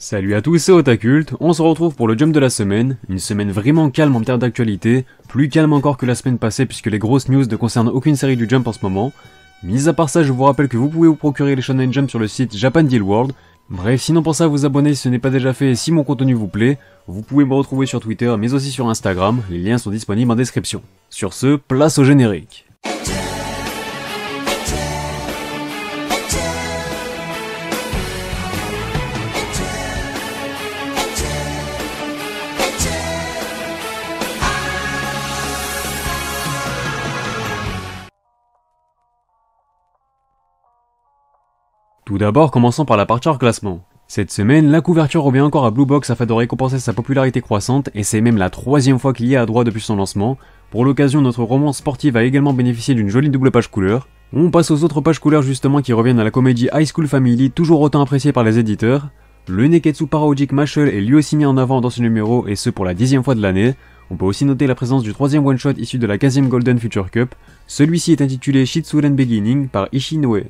Salut à tous, c'est Otakult, on se retrouve pour le jump de la semaine, une semaine vraiment calme en termes d'actualité, plus calme encore que la semaine passée puisque les grosses news ne concernent aucune série du jump en ce moment. Mis à part ça, je vous rappelle que vous pouvez vous procurer les Shonen Jump sur le site Japan Deal World. Bref, sinon pour ça vous abonner si ce n'est pas déjà fait et si mon contenu vous plaît, vous pouvez me retrouver sur Twitter mais aussi sur Instagram, les liens sont disponibles en description. Sur ce, place au générique. Tout d'abord, commençons par la partie hors classement. Cette semaine, la couverture revient encore à Blue Box afin de récompenser sa popularité croissante, et c'est même la troisième fois qu'il y a à droit depuis son lancement. Pour l'occasion, notre romance sportive a également bénéficié d'une jolie double page couleur. On passe aux autres pages couleurs justement qui reviennent à la comédie High School Family, toujours autant appréciée par les éditeurs. Le Neketsu parodique Mashle est lui aussi mis en avant dans ce numéro, et ce pour la 10e fois de l'année. On peut aussi noter la présence du troisième one-shot issu de la 15e Golden Future Cup. Celui-ci est intitulé Shitsuren Beginning par Ishinoe.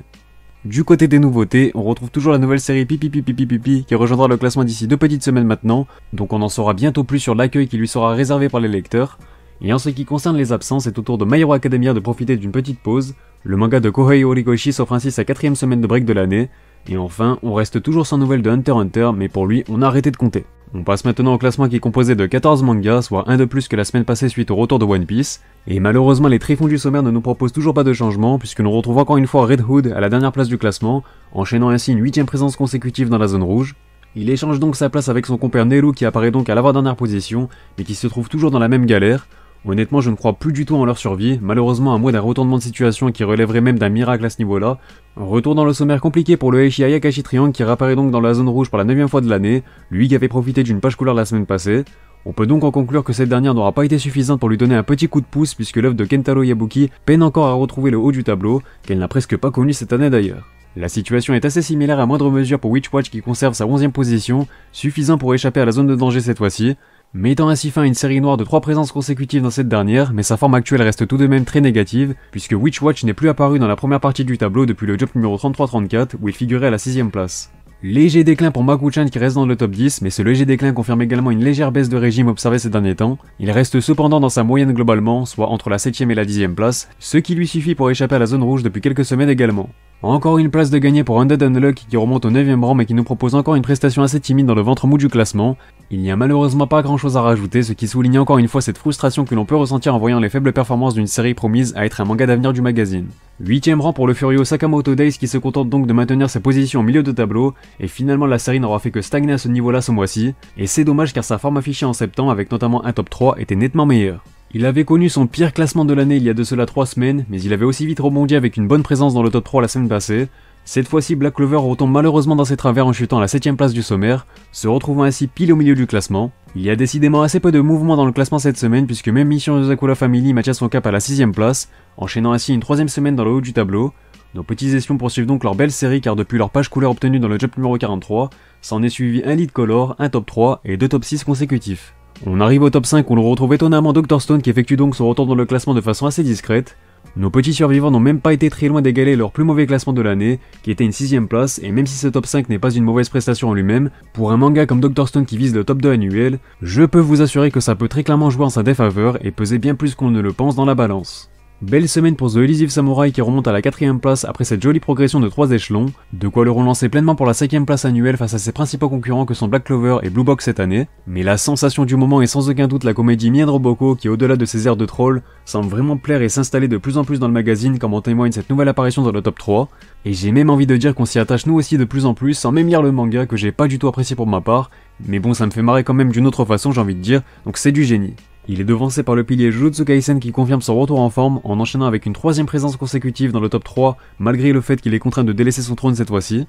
Du côté des nouveautés, on retrouve toujours la nouvelle série Pipi Pipi Pipi Pipi qui rejoindra le classement d'ici 2 petites semaines maintenant, donc on en saura bientôt plus sur l'accueil qui lui sera réservé par les lecteurs. Et en ce qui concerne les absences, c'est au tour de My Hero Academia de profiter d'une petite pause. Le manga de Kohei Horikoshi s'offre ainsi sa 4ème semaine de break de l'année. Et enfin, on reste toujours sans nouvelles de Hunter x Hunter, mais pour lui, on a arrêté de compter. On passe maintenant au classement qui est composé de 14 mangas, soit un de plus que la semaine passée suite au retour de One Piece. Et malheureusement, les tréfonds du sommaire ne nous proposent toujours pas de changement, puisque nous retrouvons encore une fois Red Hood à la dernière place du classement, enchaînant ainsi une 8ème présence consécutive dans la zone rouge. Il échange donc sa place avec son compère Nelu qui apparaît donc à l'avant-dernière position, mais qui se trouve toujours dans la même galère. Honnêtement, je ne crois plus du tout en leur survie, malheureusement à moins d'un retournement de situation qui relèverait même d'un miracle à ce niveau-là. Un retour dans le sommaire compliqué pour le Heishi Ayakashi Triangle qui réapparaît donc dans la zone rouge pour la 9ème fois de l'année, lui qui avait profité d'une page couleur la semaine passée. On peut donc en conclure que cette dernière n'aura pas été suffisante pour lui donner un petit coup de pouce puisque l'œuvre de Kentaro Yabuki peine encore à retrouver le haut du tableau, qu'elle n'a presque pas connu cette année d'ailleurs. La situation est assez similaire à moindre mesure pour Witch Watch qui conserve sa 11ème position, suffisant pour échapper à la zone de danger cette fois-ci, mettant ainsi fin à une série noire de 3 présences consécutives dans cette dernière, mais sa forme actuelle reste tout de même très négative, puisque Witch Watch n'est plus apparu dans la première partie du tableau depuis le jump numéro 33-34 où il figurait à la 6ème place. Léger déclin pour Maku-chan qui reste dans le top 10, mais ce léger déclin confirme également une légère baisse de régime observée ces derniers temps. Il reste cependant dans sa moyenne globalement, soit entre la 7ème et la 10ème place, ce qui lui suffit pour échapper à la zone rouge depuis quelques semaines également. Encore une place de gagné pour Undead Unluck qui remonte au 9ème rang mais qui nous propose encore une prestation assez timide dans le ventre mou du classement. Il n'y a malheureusement pas grand chose à rajouter, ce qui souligne encore une fois cette frustration que l'on peut ressentir en voyant les faibles performances d'une série promise à être un manga d'avenir du magazine. 8ème rang pour le Furio Sakamoto Days qui se contente donc de maintenir ses positions au milieu de tableau, et finalement la série n'aura fait que stagner à ce niveau-là ce mois-ci, et c'est dommage car sa forme affichée en septembre avec notamment un top 3 était nettement meilleure. Il avait connu son pire classement de l'année il y a de cela 3 semaines, mais il avait aussi vite rebondi avec une bonne présence dans le top 3 la semaine passée. Cette fois-ci, Black Clover retombe malheureusement dans ses travers en chutant à la 7ème place du sommaire, se retrouvant ainsi pile au milieu du classement. Il y a décidément assez peu de mouvement dans le classement cette semaine puisque même Mission Yozakura Family maintient son cap à la 6ème place, enchaînant ainsi une 3ème semaine dans le haut du tableau. Nos petits espions poursuivent donc leur belle série car depuis leur page couleur obtenue dans le jump numéro 43, s'en est suivi un lead color, un top 3 et 2 top 6 consécutifs. On arrive au top 5 où l'on retrouve étonnamment Dr Stone qui effectue donc son retour dans le classement de façon assez discrète. Nos petits survivants n'ont même pas été très loin d'égaler leur plus mauvais classement de l'année, qui était une 6ème place, et même si ce top 5 n'est pas une mauvaise prestation en lui-même, pour un manga comme Dr Stone qui vise le top 2 annuel, je peux vous assurer que ça peut très clairement jouer en sa défaveur et peser bien plus qu'on ne le pense dans la balance. Belle semaine pour The Elusive Samurai qui remonte à la 4ème place après cette jolie progression de 3 échelons, de quoi le relancer pleinement pour la 5ème place annuelle face à ses principaux concurrents que sont Black Clover et Blue Box cette année, mais la sensation du moment est sans aucun doute la comédie Mien Roboko qui au-delà de ses airs de troll, semble vraiment plaire et s'installer de plus en plus dans le magazine comme en témoigne cette nouvelle apparition dans le top 3, et j'ai même envie de dire qu'on s'y attache nous aussi de plus en plus sans même lire le manga que j'ai pas du tout apprécié pour ma part, mais bon ça me fait marrer quand même d'une autre façon j'ai envie de dire, donc c'est du génie. Il est devancé par le pilier Jujutsu Kaisen qui confirme son retour en forme en enchaînant avec une 3ème présence consécutive dans le top 3 malgré le fait qu'il est contraint de délaisser son trône cette fois-ci.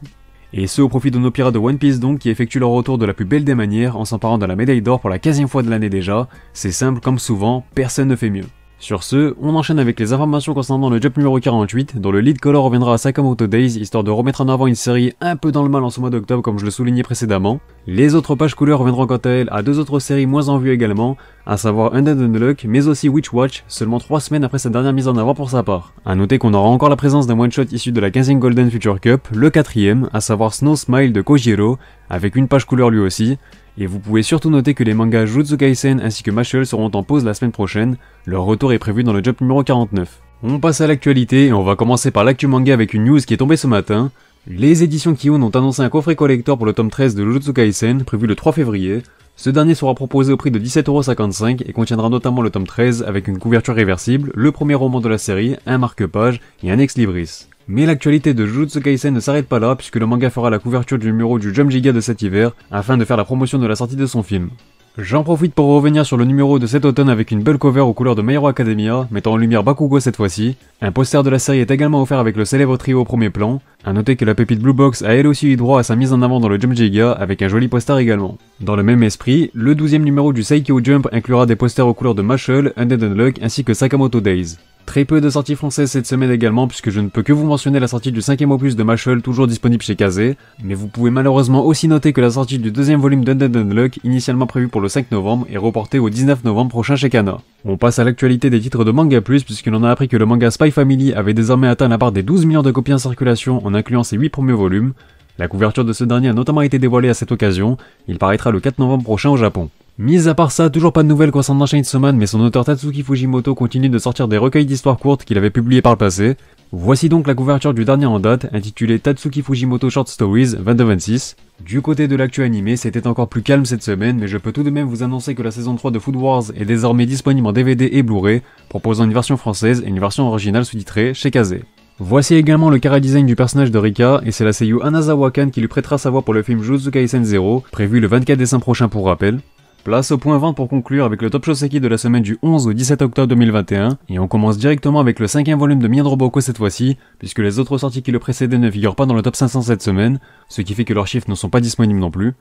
Et ce au profit de nos pirates de One Piece donc qui effectuent leur retour de la plus belle des manières en s'emparant de la médaille d'or pour la 15ème fois de l'année déjà. C'est simple comme souvent, personne ne fait mieux. Sur ce, on enchaîne avec les informations concernant le Jump numéro 48, dont le lead color reviendra à Sakamoto Days, histoire de remettre en avant une série un peu dans le mal en ce mois d'octobre comme je le soulignais précédemment. Les autres pages couleurs reviendront quant à elles à 2 autres séries moins en vue également, à savoir Undead Unluck, mais aussi Witch Watch, seulement 3 semaines après sa dernière mise en avant pour sa part. A noter qu'on aura encore la présence d'un one-shot issu de la 15e Golden Future Cup, le 4ème, à savoir Snow Smile de Kojiro, avec une page couleur lui aussi. Et vous pouvez surtout noter que les mangas Jujutsu Kaisen ainsi que Mashle seront en pause la semaine prochaine, leur retour est prévu dans le Jump numéro 49. On passe à l'actualité et on va commencer par l'actu manga avec une news qui est tombée ce matin. Les éditions Kiun ont annoncé un coffret collector pour le tome 13 de Jujutsu Kaisen, prévu le 3 février. Ce dernier sera proposé au prix de 17,55€ et contiendra notamment le tome 13 avec une couverture réversible, le premier roman de la série, un marque-page et un ex-libris. Mais l'actualité de Jujutsu Kaisen ne s'arrête pas là puisque le manga fera la couverture du numéro du Jump Giga de cet hiver afin de faire la promotion de la sortie de son film. J'en profite pour revenir sur le numéro de cet automne avec une belle cover aux couleurs de My Hero Academia, mettant en lumière Bakugo cette fois-ci. Un poster de la série est également offert avec le célèbre trio au premier plan. A noter que la pépite Blue Box a elle aussi eu droit à sa mise en avant dans le Jump Giga avec un joli poster également. Dans le même esprit, le 12e numéro du Saikyo Jump inclura des posters aux couleurs de Mashle, Undead Unluck ainsi que Sakamoto Days. Très peu de sorties françaises cette semaine également puisque je ne peux que vous mentionner la sortie du 5e opus de Mashle toujours disponible chez Kazé, mais vous pouvez malheureusement aussi noter que la sortie du 2e volume d'Undead Unluck, initialement prévue pour le 5 novembre, est reportée au 19 novembre prochain chez Kana. On passe à l'actualité des titres de Manga Plus puisqu'on en a appris que le manga Spy Family avait désormais atteint la barre des 12 millions de copies en circulation en incluant ses 8 premiers volumes. La couverture de ce dernier a notamment été dévoilée à cette occasion, il paraîtra le 4 novembre prochain au Japon. Mis à part ça, toujours pas de nouvelles concernant Chainsaw Man, mais son auteur Tatsuki Fujimoto continue de sortir des recueils d'histoires courtes qu'il avait publiés par le passé. Voici donc la couverture du dernier en date, intitulé Tatsuki Fujimoto Short Stories 22-26. Du côté de l'actu animé, c'était encore plus calme cette semaine, mais je peux tout de même vous annoncer que la saison 3 de Food Wars est désormais disponible en DVD et Blu-ray, proposant une version française et une version originale sous-titrée chez Kazé. Voici également le chara-design du personnage de Rika, et c'est la seiyū Anazawa Kan qui lui prêtera sa voix pour le film Jujutsu Kaisen 0, prévu le 24 décembre prochain pour rappel. Place au point vente pour conclure avec le Top Shoseki de la semaine du 11 au 17 octobre 2021, et on commence directement avec le 5e volume de Mien Roboko cette fois-ci, puisque les autres sorties qui le précédaient ne figurent pas dans le Top 500 cette semaine, ce qui fait que leurs chiffres ne sont pas disponibles non plus.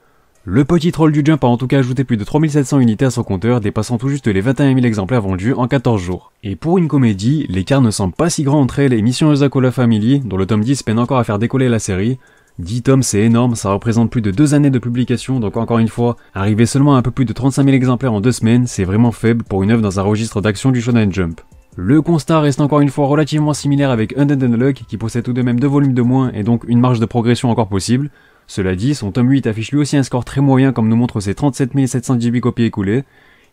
Le petit troll du Jump a en tout cas ajouté plus de 3700 unités à son compteur, dépassant tout juste les 21 000 exemplaires vendus en 14 jours. Et pour une comédie, l'écart ne semble pas si grand entre elle et Mission Osako la Family, dont le tome 10 peine encore à faire décoller la série. 10 tomes c'est énorme, ça représente plus de 2 années de publication, donc encore une fois, arriver seulement à un peu plus de 35 000 exemplaires en 2 semaines, c'est vraiment faible pour une œuvre dans un registre d'action du Shonen Jump. Le constat reste encore une fois relativement similaire avec Undead Unluck, qui possède tout de même 2 volumes de moins et donc une marge de progression encore possible. Cela dit, son tome 8 affiche lui aussi un score très moyen comme nous montrent ses 37 718 copies écoulées.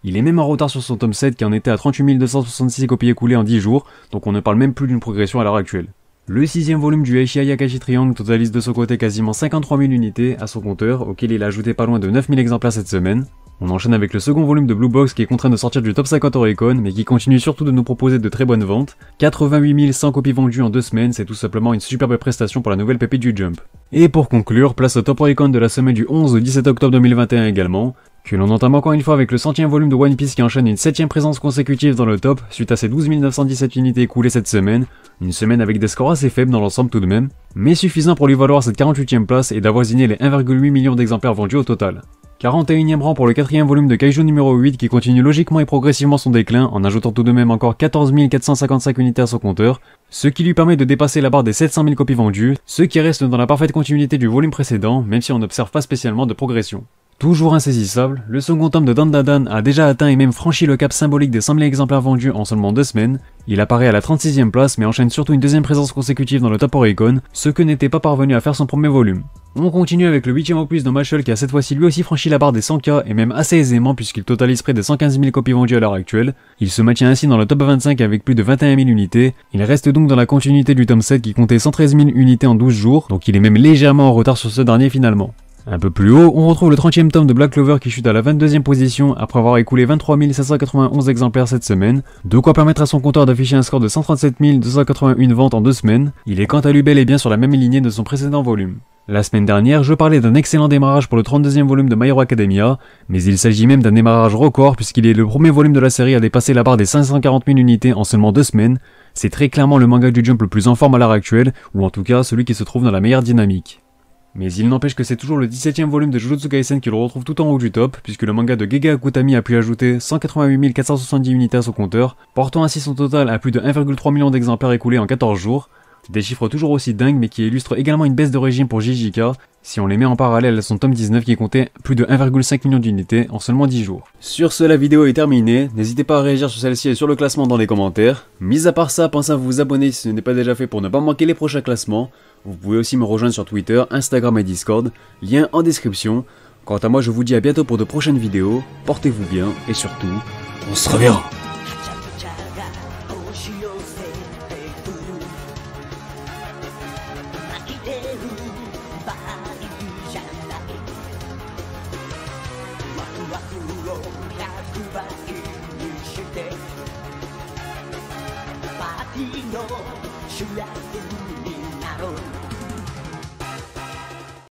Il est même en retard sur son tome 7 qui en était à 38 266 copies écoulées en 10 jours, donc on ne parle même plus d'une progression à l'heure actuelle. Le 6e volume du Eishi Ayakashi Triangle totalise de son côté quasiment 53 000 unités à son compteur, auquel il a ajouté pas loin de 9 000 exemplaires cette semaine. On enchaîne avec le second volume de Blue Box qui est contraint de sortir du top 50 Oricon, mais qui continue surtout de nous proposer de très bonnes ventes. 88 100 copies vendues en 2 semaines, c'est tout simplement une superbe prestation pour la nouvelle pépite du Jump. Et pour conclure, place au top Oricon de la semaine du 11 au 17 octobre 2021 également, que l'on entame encore une fois avec le 100e volume de One Piece qui enchaîne une 7e présence consécutive dans le top, suite à ses 12 917 unités écoulées cette semaine, une semaine avec des scores assez faibles dans l'ensemble tout de même, mais suffisant pour lui valoir cette 48e place et d'avoisiner les 1,8 million d'exemplaires vendus au total. 41e rang pour le 4e volume de Kaiju numéro 8 qui continue logiquement et progressivement son déclin en ajoutant tout de même encore 14 455 unités à son compteur, ce qui lui permet de dépasser la barre des 700 000 copies vendues, ce qui reste dans la parfaite continuité du volume précédent, même si on n'observe pas spécialement de progression. Toujours insaisissable, le second tome de Dandadan a déjà atteint et même franchi le cap symbolique des 100 000 exemplaires vendus en seulement 2 semaines. Il apparaît à la 36e place mais enchaîne surtout une deuxième présence consécutive dans le top Oricon, ce que n'était pas parvenu à faire son premier volume. On continue avec le 8e opus de Mashle qui a cette fois-ci lui aussi franchi la barre des 100K et même assez aisément puisqu'il totalise près de 115 000 copies vendues à l'heure actuelle. Il se maintient ainsi dans le top 25 avec plus de 21 000 unités. Il reste donc dans la continuité du tome 7 qui comptait 113 000 unités en 12 jours, donc il est même légèrement en retard sur ce dernier finalement. Un peu plus haut, on retrouve le 30e tome de Black Clover qui chute à la 22e position après avoir écoulé 23 791 exemplaires cette semaine, de quoi permettre à son compteur d'afficher un score de 137 281 ventes en 2 semaines. Il est quant à lui bel et bien sur la même lignée de son précédent volume. La semaine dernière, je parlais d'un excellent démarrage pour le 32e volume de My Hero Academia, mais il s'agit même d'un démarrage record puisqu'il est le premier volume de la série à dépasser la barre des 540 000 unités en seulement 2 semaines. C'est très clairement le manga du Jump le plus en forme à l'heure actuelle, ou en tout cas celui qui se trouve dans la meilleure dynamique. Mais il n'empêche que c'est toujours le 17ème volume de Jujutsu Kaisen qui le retrouve tout en haut du top, puisque le manga de Gege Akutami a pu ajouter 188 470 unités à son compteur, portant ainsi son total à plus de 1,3 million d'exemplaires écoulés en 14 jours. Des chiffres toujours aussi dingues mais qui illustrent également une baisse de régime pour JJK, si on les met en parallèle à son tome 19 qui comptait plus de 1,5 million d'unités en seulement 10 jours. Sur ce, la vidéo est terminée, n'hésitez pas à réagir sur celle-ci et sur le classement dans les commentaires. Mis à part ça, pensez à vous abonner si ce n'est pas déjà fait pour ne pas manquer les prochains classements. Vous pouvez aussi me rejoindre sur Twitter, Instagram et Discord, lien en description. Quant à moi, je vous dis à bientôt pour de prochaines vidéos, portez-vous bien et surtout, on se reverra.「パーティーの主役になろう」